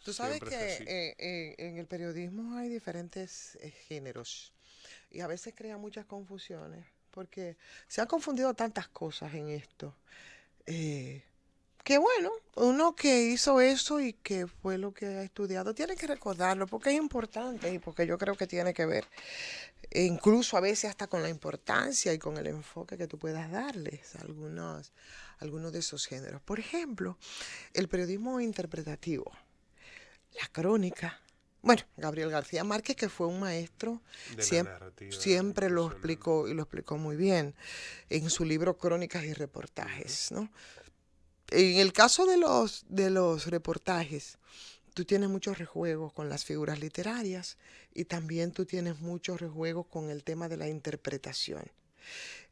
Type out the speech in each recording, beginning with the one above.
Tú sabes Siempre es que así. en el periodismo hay diferentes géneros y a veces crea muchas confusiones porque se han confundido tantas cosas en esto. eh, que bueno, uno que hizo eso y que fue lo que ha estudiado tiene que recordarlo porque es importante y porque yo creo que tiene que ver, incluso a veces hasta con la importancia y con el enfoque que tú puedas darles a algunos de esos géneros. Por ejemplo, el periodismo interpretativo, la crónica. Bueno, Gabriel García Márquez, que fue un maestro, De la siempre, narrativa siempre lo impresionante. explicó y lo explicó muy bien en su libro Crónicas y Ujú. Reportajes, ¿no? En el caso de los reportajes, tú tienes muchos rejuegos con las figuras literarias y también tú tienes muchos rejuegos con el tema de la interpretación.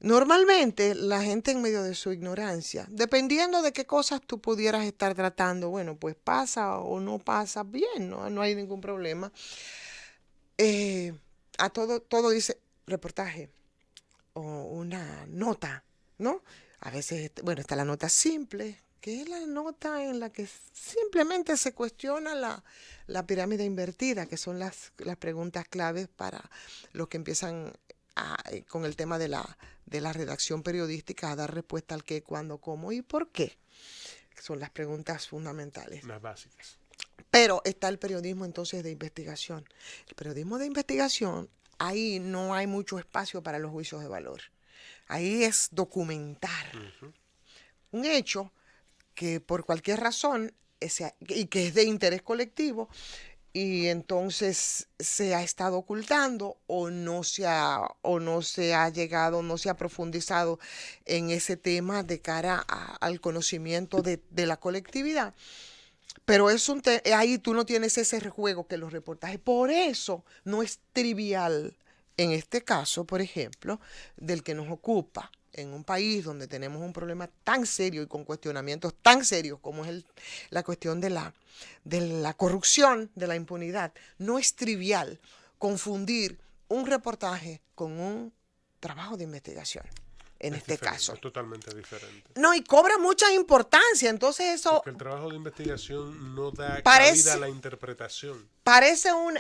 Normalmente la gente en medio de su ignorancia, dependiendo de qué cosas tú pudieras estar tratando, bueno, pues pasa o no pasa bien, no hay ningún problema. Eh, a todo dice reportaje o una nota, ¿no? A veces, bueno, está la nota simple, que es la nota en la que simplemente se cuestiona la pirámide invertida, que son las preguntas claves para los que empiezan con el tema de la redacción periodística a dar respuesta al qué, cuándo, cómo y por qué. Son las preguntas fundamentales. Las básicas. Pero está el periodismo entonces de investigación. El periodismo de investigación, ahí no hay mucho espacio para los juicios de valor. Ahí es documentar Ujú. un hecho que por cualquier razón y que es de interés colectivo y entonces se ha estado ocultando o no se ha llegado, no se ha profundizado en ese tema de cara al conocimiento de la colectividad. Pero ahí tú no tienes ese rejuego que los reportajes. Por eso no es trivial, en este caso, por ejemplo, del que nos ocupa en un país donde tenemos un problema tan serio y con cuestionamientos tan serios como es la cuestión de la corrupción, de la impunidad. No es trivial confundir un reportaje con un trabajo de investigación, en Es este diferente, caso. es totalmente diferente. No, y cobra mucha importancia, entonces eso Porque el trabajo de investigación no da cabida a parece la interpretación.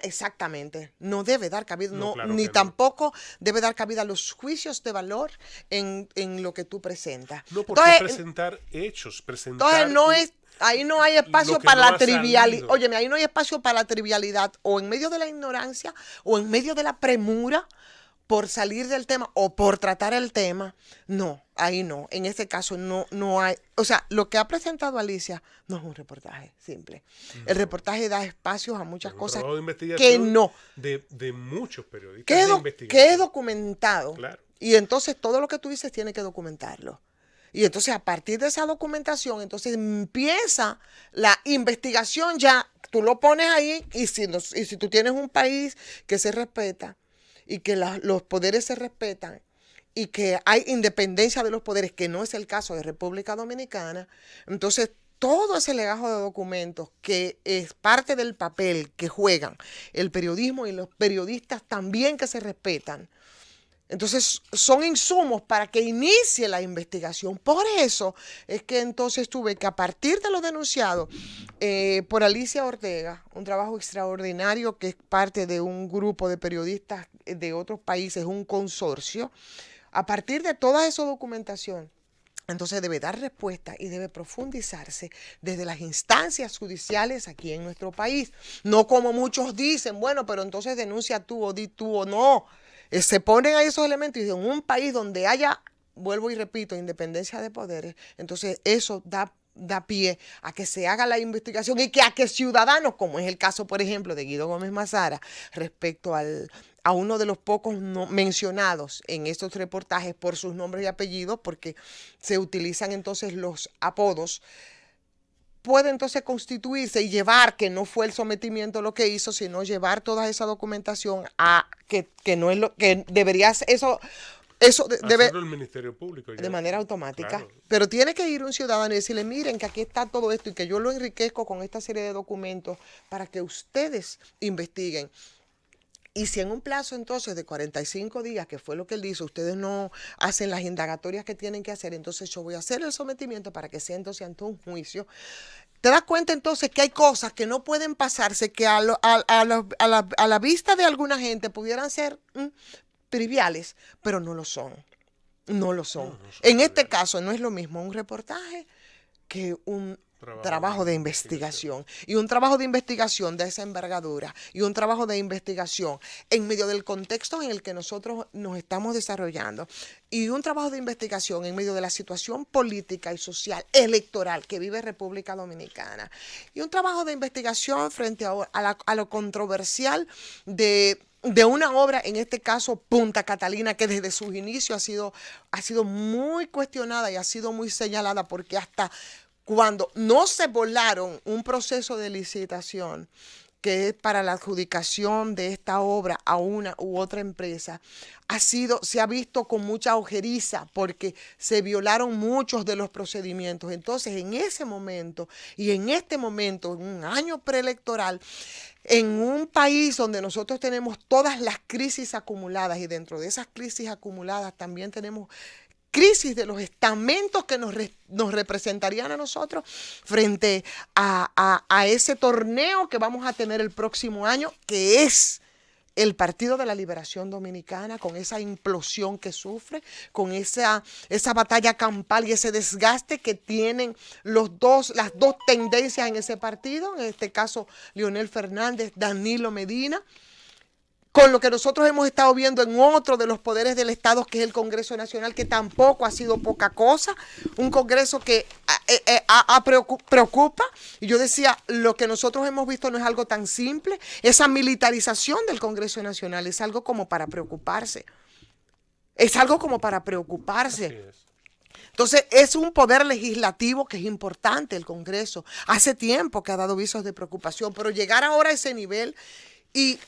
Exactamente, no debe dar cabida, No, no, claro ni que no. tampoco debe dar cabida a los juicios de valor en lo que tú presentas. No, porque es Entonces, presentar hechos, entonces presentar no es, ahí no hay lo espacio que para no la ha trivialidad, salido. óyeme, ahí no hay espacio para la trivialidad, o en medio de la ignorancia, o en medio de la premura, por salir del tema o por tratar el tema, no, ahí no. En ese caso no hay, o sea, lo que ha presentado Alicia no es un reportaje simple. El No. reportaje da espacios a Es muchas un cosas trabajo de que investigación no, de muchos periodistas que, de que es investigación. documentado. Claro. Y entonces todo lo que tú dices tiene que documentarlo. Y entonces a partir de esa documentación, entonces empieza la investigación ya, tú lo pones ahí y si tú tienes un país que se respeta y que los poderes se respetan y que hay independencia de los poderes, que no es el caso de República Dominicana, entonces todo ese legajo de documentos que es parte del papel que juegan el periodismo y los periodistas también que se respetan, entonces son insumos para que inicie la investigación. Por eso es que entonces tuve que a partir de lo denunciado por Alicia Ortega, un trabajo extraordinario que es parte de un grupo de periodistas de otros países, un consorcio, a partir de toda esa documentación, entonces debe dar respuesta y debe profundizarse desde las instancias judiciales aquí en nuestro país. No como muchos dicen, bueno, pero entonces denuncia tú o di tú o no. Se ponen ahí esos elementos y en un país donde haya, vuelvo y repito, independencia de poderes, entonces eso da pie a que se haga la investigación y que a que ciudadanos, como es el caso, por ejemplo, de Guido Gómez Mazara, respecto a uno de los pocos mencionados en estos reportajes por sus nombres y apellidos, porque se utilizan entonces los apodos, puede entonces constituirse y llevar, que no fue el sometimiento lo que hizo, sino llevar toda esa documentación a que no es lo que debería ser, eso debe Hacerlo el Ministerio Público de ya. manera automática. Claro. Pero tiene que ir un ciudadano y decirle, miren que aquí está todo esto y que yo lo enriquezco con esta serie de documentos para que ustedes investiguen. Y si en un plazo entonces de 45 días, que fue lo que él dice, ustedes no hacen las indagatorias que tienen que hacer, entonces yo voy a hacer el sometimiento para que sea entonces ante un juicio. Te das cuenta entonces que hay cosas que no pueden pasarse, que a la vista de alguna gente pudieran ser triviales, pero no lo son. No lo son. No, no son En este triviales. caso no es lo mismo un reportaje que un trabajo de investigación. Y un trabajo de investigación de esa envergadura y un trabajo de investigación en medio del contexto en el que nosotros nos estamos desarrollando y un trabajo de investigación en medio de la situación política y social electoral que vive República Dominicana y un trabajo de investigación frente a lo controversial de una obra, en este caso Punta Catalina, que desde sus inicios ha sido muy cuestionada y ha sido muy señalada porque hasta cuando no se volaron un proceso de licitación que es para la adjudicación de esta obra a una u otra empresa, se ha visto con mucha ojeriza porque se violaron muchos de los procedimientos. Entonces, en ese momento y en este momento, en un año preelectoral, en un país donde nosotros tenemos todas las crisis acumuladas y dentro de esas crisis acumuladas también tenemos crisis de los estamentos que nos representarían a nosotros frente a ese torneo que vamos a tener el próximo año, que es el Partido de la Liberación Dominicana, con esa implosión que sufre, con esa batalla campal y ese desgaste que tienen las dos tendencias en ese partido, en este caso Leonel Fernández, Danilo Medina, con lo que nosotros hemos estado viendo en otro de los poderes del Estado, que es el Congreso Nacional, que tampoco ha sido poca cosa, un Congreso que preocupa, y yo decía, lo que nosotros hemos visto no es algo tan simple, esa militarización del Congreso Nacional es algo como para preocuparse, es algo como para preocuparse. Así es. Entonces, es un poder legislativo que es importante, el Congreso. Hace tiempo que ha dado visos de preocupación, pero llegar ahora a ese nivel y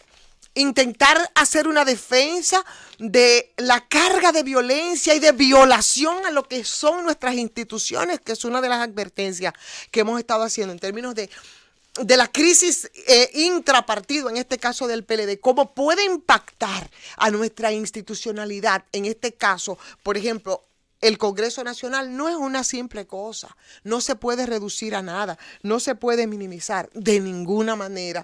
intentar hacer una defensa de la carga de violencia y de violación a lo que son nuestras instituciones, que es una de las advertencias que hemos estado haciendo en términos de la crisis intrapartido, en este caso del PLD, cómo puede impactar a nuestra institucionalidad, en este caso, por ejemplo, el Congreso Nacional no es una simple cosa, no se puede reducir a nada, no se puede minimizar de ninguna manera.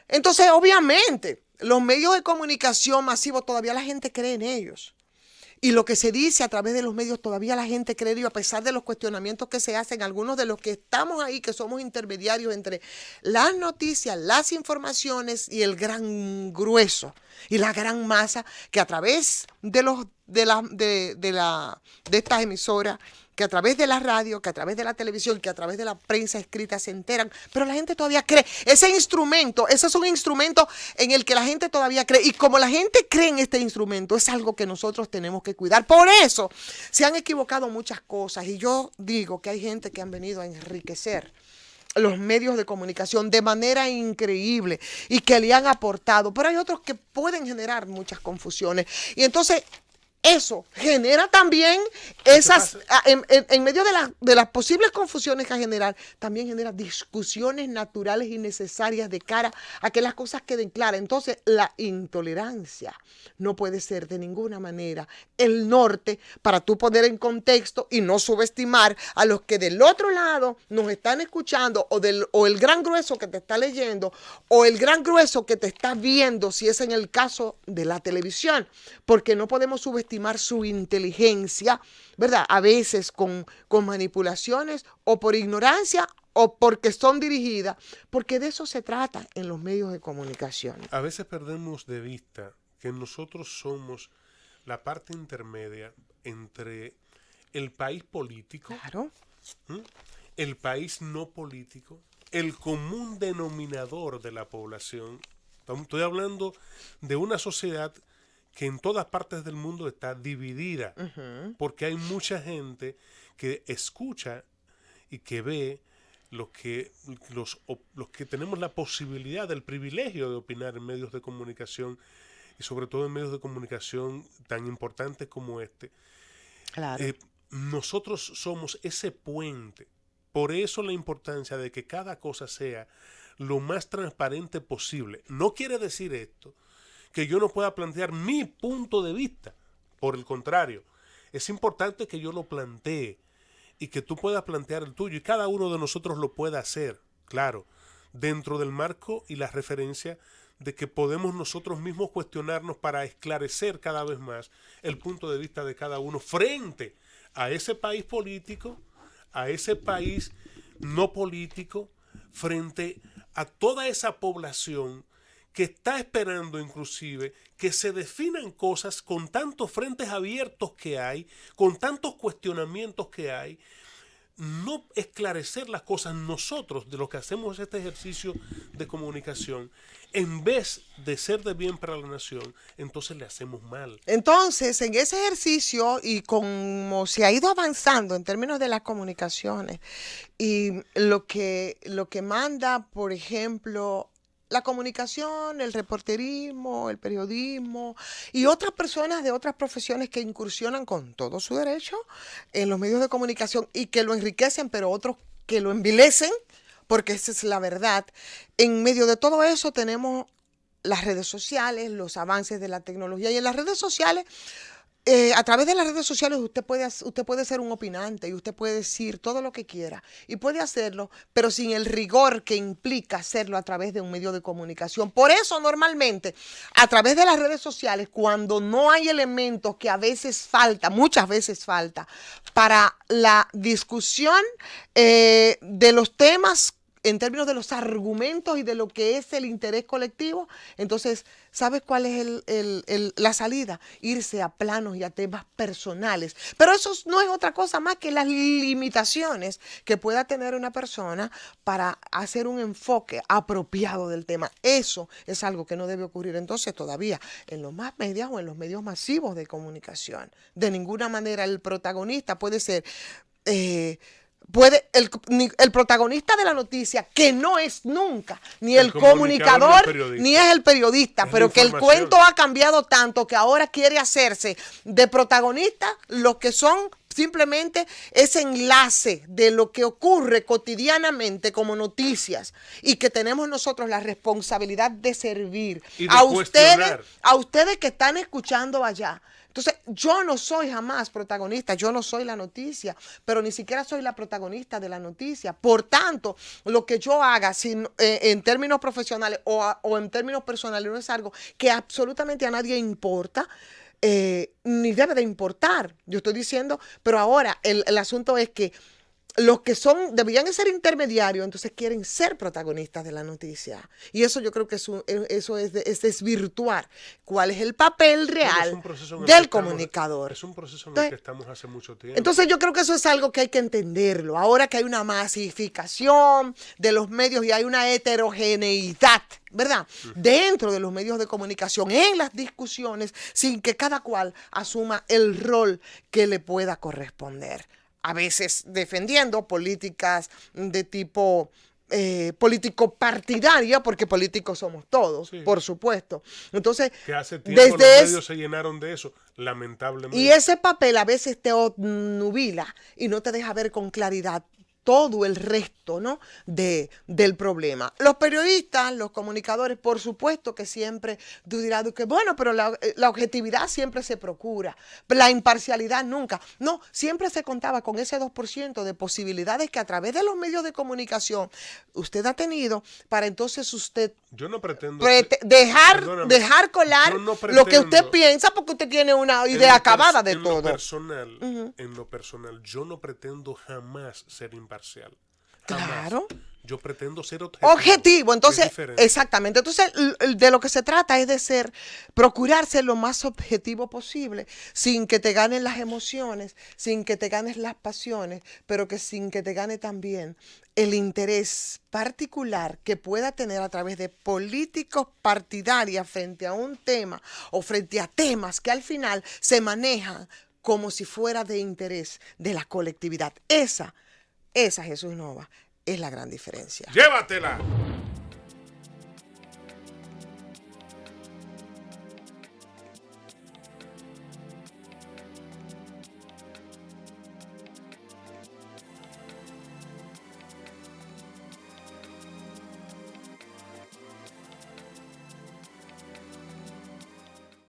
Entonces, obviamente, los medios de comunicación masivos todavía la gente cree en ellos. Y lo que se dice a través de los medios todavía la gente cree en ellos, a pesar de los cuestionamientos que se hacen, algunos de los que estamos ahí, que somos intermediarios entre las noticias, las informaciones y el gran grueso y la gran masa que a través de estas emisoras, que a través de la radio, que a través de la televisión, que a través de la prensa escrita se enteran, pero la gente todavía cree. Ese es un instrumento en el que la gente todavía cree. Y como la gente cree en este instrumento, es algo que nosotros tenemos que cuidar. Por eso se han equivocado muchas cosas. Y yo digo que hay gente que han venido a enriquecer los medios de comunicación de manera increíble y que le han aportado. Pero hay otros que pueden generar muchas confusiones. Y entonces eso genera también en medio de las posibles confusiones que generar, también genera discusiones naturales y necesarias de cara a que las cosas queden claras. Entonces, la intolerancia no puede ser de ninguna manera el norte para tú poner en contexto y no subestimar a los que del otro lado nos están escuchando o el gran grueso que te está leyendo o el gran grueso que te está viendo, si es en el caso de la televisión, porque no podemos subestimar su inteligencia, ¿verdad? A veces con manipulaciones o por ignorancia o porque son dirigidas, porque de eso se trata en los medios de comunicación. A veces perdemos de vista que nosotros somos la parte intermedia entre el país político, Claro. el país no político, el común denominador de la población. Estoy hablando de una sociedad que en todas partes del mundo está dividida, porque hay mucha gente que escucha y que ve los que tenemos la posibilidad, el privilegio de opinar en medios de comunicación y sobre todo en medios de comunicación tan importantes como este. Claro. Nosotros somos ese puente. Por eso la importancia de que cada cosa sea lo más transparente posible. No quiere decir esto que yo no pueda plantear mi punto de vista. Por el contrario, es importante que yo lo plantee y que tú puedas plantear el tuyo y cada uno de nosotros lo pueda hacer, claro, dentro del marco y la referencia de que podemos nosotros mismos cuestionarnos para esclarecer cada vez más el punto de vista de cada uno frente a ese país político, a ese país no político, frente a toda esa población que está esperando inclusive que se definan cosas con tantos frentes abiertos que hay, con tantos cuestionamientos que hay, no esclarecer las cosas nosotros de lo que hacemos este ejercicio de comunicación, en vez de ser de bien para la nación, entonces le hacemos mal. Entonces, en ese ejercicio y como se ha ido avanzando en términos de las comunicaciones y lo que manda, por ejemplo, la comunicación, el reporterismo, el periodismo y otras personas de otras profesiones que incursionan con todo su derecho en los medios de comunicación y que lo enriquecen, pero otros que lo envilecen, porque esa es la verdad. En medio de todo eso tenemos las redes sociales, los avances de la tecnología y en las redes sociales. A través de las redes sociales usted puede ser un opinante y usted puede decir todo lo que quiera y puede hacerlo, pero sin el rigor que implica hacerlo a través de un medio de comunicación. Por eso normalmente a través de las redes sociales, cuando no hay elementos que a veces falta, muchas veces falta, para la discusión de los temas en términos de los argumentos y de lo que es el interés colectivo, entonces, ¿sabes cuál es la salida? Irse a planos y a temas personales. Pero eso no es otra cosa más que las limitaciones que pueda tener una persona para hacer un enfoque apropiado del tema. Eso es algo que no debe ocurrir entonces todavía en los más medios o en los medios masivos de comunicación. De ninguna manera el protagonista puede ser... el protagonista de la noticia, que no es nunca ni el comunicador ni es el periodista, pero que el cuento ha cambiado tanto que ahora quiere hacerse de protagonista los que son simplemente ese enlace de lo que ocurre cotidianamente como noticias y que tenemos nosotros la responsabilidad de servir a ustedes que están escuchando allá. Entonces, yo no soy jamás protagonista, yo no soy la noticia, pero ni siquiera soy la protagonista de la noticia. Por tanto, lo que yo haga en términos profesionales o en términos personales no es algo que absolutamente a nadie importa, ni debe de importar. Yo estoy diciendo, pero ahora el asunto es que los que deberían ser intermediarios, entonces quieren ser protagonistas de la noticia. Y eso yo creo que eso es desvirtuar cuál es el papel real del comunicador. Es un proceso en el que estamos hace mucho tiempo. Entonces yo creo que eso es algo que hay que entenderlo. Ahora que hay una masificación de los medios y hay una heterogeneidad, ¿verdad? Dentro de los medios de comunicación, en las discusiones, sin que cada cual asuma el rol que le pueda corresponder. A veces defendiendo políticas de tipo político partidaria, porque políticos somos todos, sí, por supuesto. Entonces, que hace tiempo los medios se llenaron de eso, lamentablemente. Y ese papel a veces te obnubila y no te deja ver con claridad todo el resto, ¿no?, del problema. Los periodistas, los comunicadores, por supuesto que siempre tú dirás que bueno, pero la objetividad siempre se procura, la imparcialidad nunca. No, siempre se contaba con ese 2% de posibilidades que a través de los medios de comunicación usted ha tenido para entonces usted yo no pretendo dejar colar lo que usted piensa porque usted tiene una idea acabada de todo. En lo personal, yo no pretendo jamás ser imparcial. Claro. Yo pretendo ser objetivo. Entonces, exactamente. Entonces, de lo que se trata es de procurar ser lo más objetivo posible, sin que te ganen las emociones, sin que te ganes las pasiones, pero que sin que te gane también el interés particular que pueda tener a través de políticos partidarios frente a un tema o frente a temas que al final se manejan como si fuera de interés de la colectividad. Esa, Jesús Nova, es la gran diferencia. ¡Llévatela!